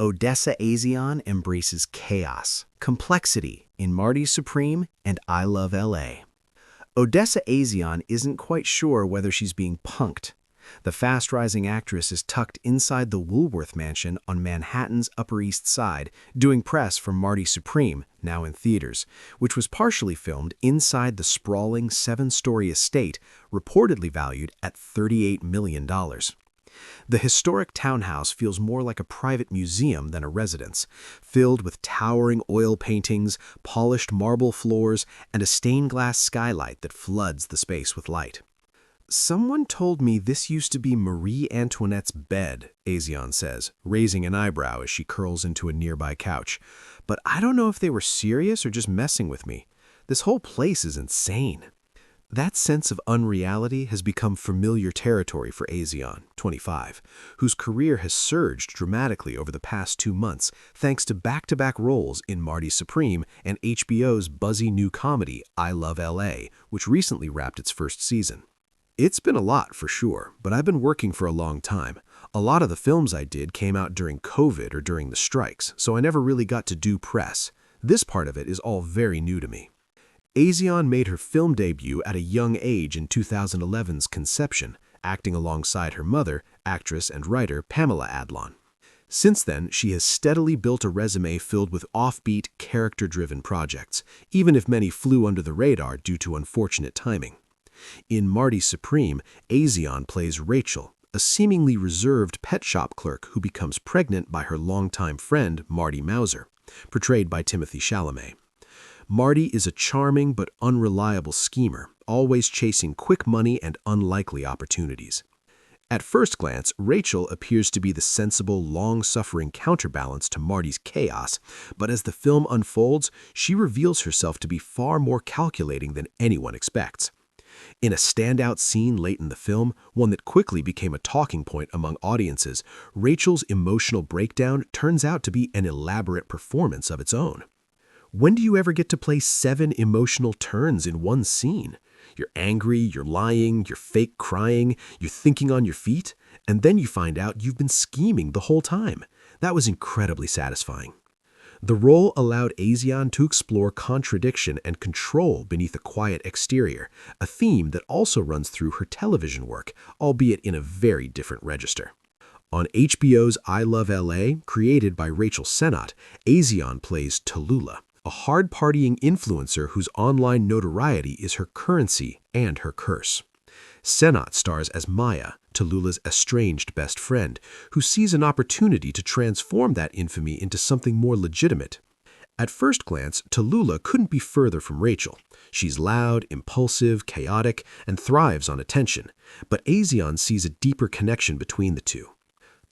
Odessa A'zion embraces chaos, complexity in Marty Supreme and I Love LA. Odessa A'zion isn't quite sure whether she's being punked. The fast-rising actress is tucked inside the Woolworth mansion on Manhattan's Upper East Side, doing press for Marty Supreme, now in theaters, which was partially filmed inside the sprawling 7-story estate, reportedly valued at $38 million. The historic townhouse feels more like a private museum than a residence, filled with towering oil paintings, polished marble floors, and a stained glass skylight that floods the space with light. "Someone told me this used to be Marie Antoinette's bed," A'zion says, raising an eyebrow as she curls into a nearby couch. "But I don't know if they were serious or just messing with me. This whole place is insane." That sense of unreality has become familiar territory for A'zion, 25, whose career has surged dramatically over the past 2 months thanks to back-to-back roles in Marty Supreme and HBO's buzzy new comedy I Love LA, which recently wrapped its first season. "It's been a lot for sure, but I've been working for a long time. A lot of the films I did came out during COVID or during the strikes, so I never really got to do press. This part of it is all very new to me." A'zion made her film debut at a young age in 2011's Conception, acting alongside her mother, actress and writer Pamela Adlon. Since then, she has steadily built a resume filled with offbeat, character-driven projects, even if many flew under the radar due to unfortunate timing. In Marty Supreme, A'zion plays Rachel, a seemingly reserved pet shop clerk who becomes pregnant by her longtime friend, Marty Mauser, portrayed by Timothée Chalamet. Marty is a charming but unreliable schemer, always chasing quick money and unlikely opportunities. At first glance, Rachel appears to be the sensible, long-suffering counterbalance to Marty's chaos, but as the film unfolds, she reveals herself to be far more calculating than anyone expects. In a standout scene late in the film, one that quickly became a talking point among audiences, Rachel's emotional breakdown turns out to be an elaborate performance of its own. When do you ever get to play 7 emotional turns in one scene? You're angry, you're lying, you're fake crying, you're thinking on your feet, and then you find out you've been scheming the whole time. That was incredibly satisfying. The role allowed A'zion to explore contradiction and control beneath a quiet exterior, a theme that also runs through her television work, albeit in a very different register. On HBO's I Love LA, created by Rachel Sennott, A'zion plays Tallulah, a hard-partying influencer whose online notoriety is her currency and her curse. Sennott stars as Maya, Tallulah's estranged best friend, who sees an opportunity to transform that infamy into something more legitimate. At first glance, Tallulah couldn't be further from Rachel. She's loud, impulsive, chaotic, and thrives on attention, but A'zion sees a deeper connection between the two.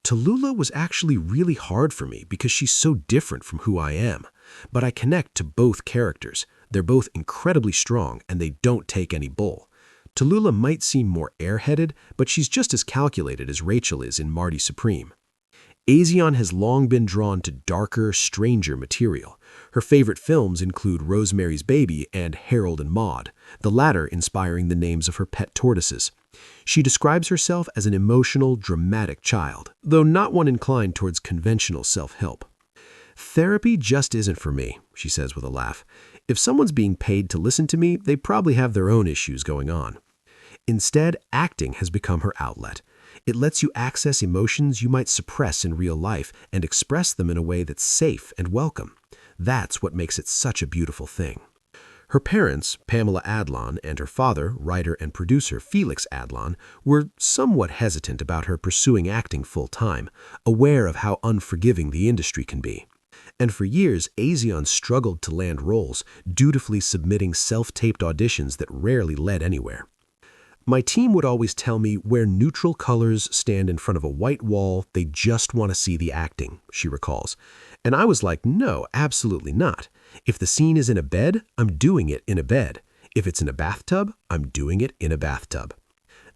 "Tallulah was actually really hard for me because she's so different from who I am. But I connect to both characters. They're both incredibly strong, and they don't take any bull. Tallulah might seem more airheaded, but she's just as calculated as Rachel is in Marty Supreme." A'zion has long been drawn to darker, stranger material. Her favorite films include Rosemary's Baby and Harold and Maude, the latter inspiring the names of her pet tortoises. She describes herself as an emotional, dramatic child, though not one inclined towards conventional self-help. "Therapy just isn't for me," she says with a laugh. "If someone's being paid to listen to me, they probably have their own issues going on." Instead, acting has become her outlet. It lets you access emotions you might suppress in real life and express them in a way that's safe and welcome. That's what makes it such a beautiful thing. Her parents, Pamela Adlon, and her father, writer and producer Felix Adlon, were somewhat hesitant about her pursuing acting full-time, aware of how unforgiving the industry can be. And for years, A'zion struggled to land roles, dutifully submitting self-taped auditions that rarely led anywhere. "My team would always tell me where neutral colors stand in front of a white wall, they just want to see the acting," she recalls. "And I was like, no, absolutely not. If the scene is in a bed, I'm doing it in a bed. If it's in a bathtub, I'm doing it in a bathtub."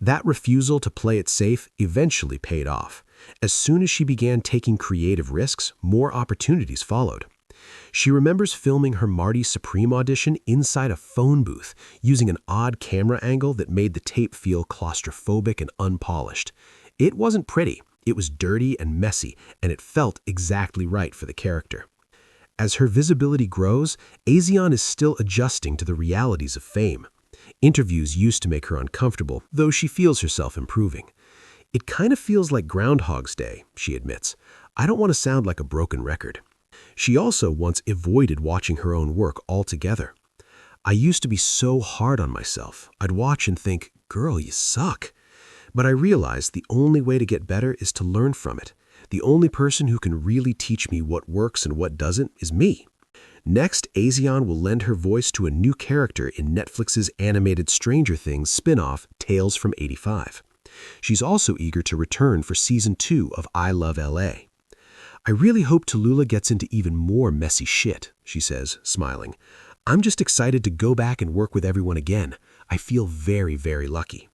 That refusal to play it safe eventually paid off. As soon as she began taking creative risks, more opportunities followed. She remembers filming her Marty Supreme audition inside a phone booth, using an odd camera angle that made the tape feel claustrophobic and unpolished. It wasn't pretty, It was dirty and messy, and it felt exactly right for the character. As her visibility grows, A'zion is still adjusting to the realities of fame. Interviews used to make her uncomfortable, though she feels herself improving. "It kind of feels like Groundhog's Day," she admits. "I don't want to sound like a broken record." She also once avoided watching her own work altogether. "I used to be so hard on myself. I'd watch and think, 'Girl, you suck.' But I realized the only way to get better is to learn from it. The only person who can really teach me what works and what doesn't is me." Next, A'zion will lend her voice to a new character in Netflix's animated Stranger Things spin-off, Tales from '85. She's also eager to return for Season 2 of I Love LA. "I really hope Tallulah gets into even more messy shit," she says, smiling. "I'm just excited to go back and work with everyone again. I feel very, very lucky."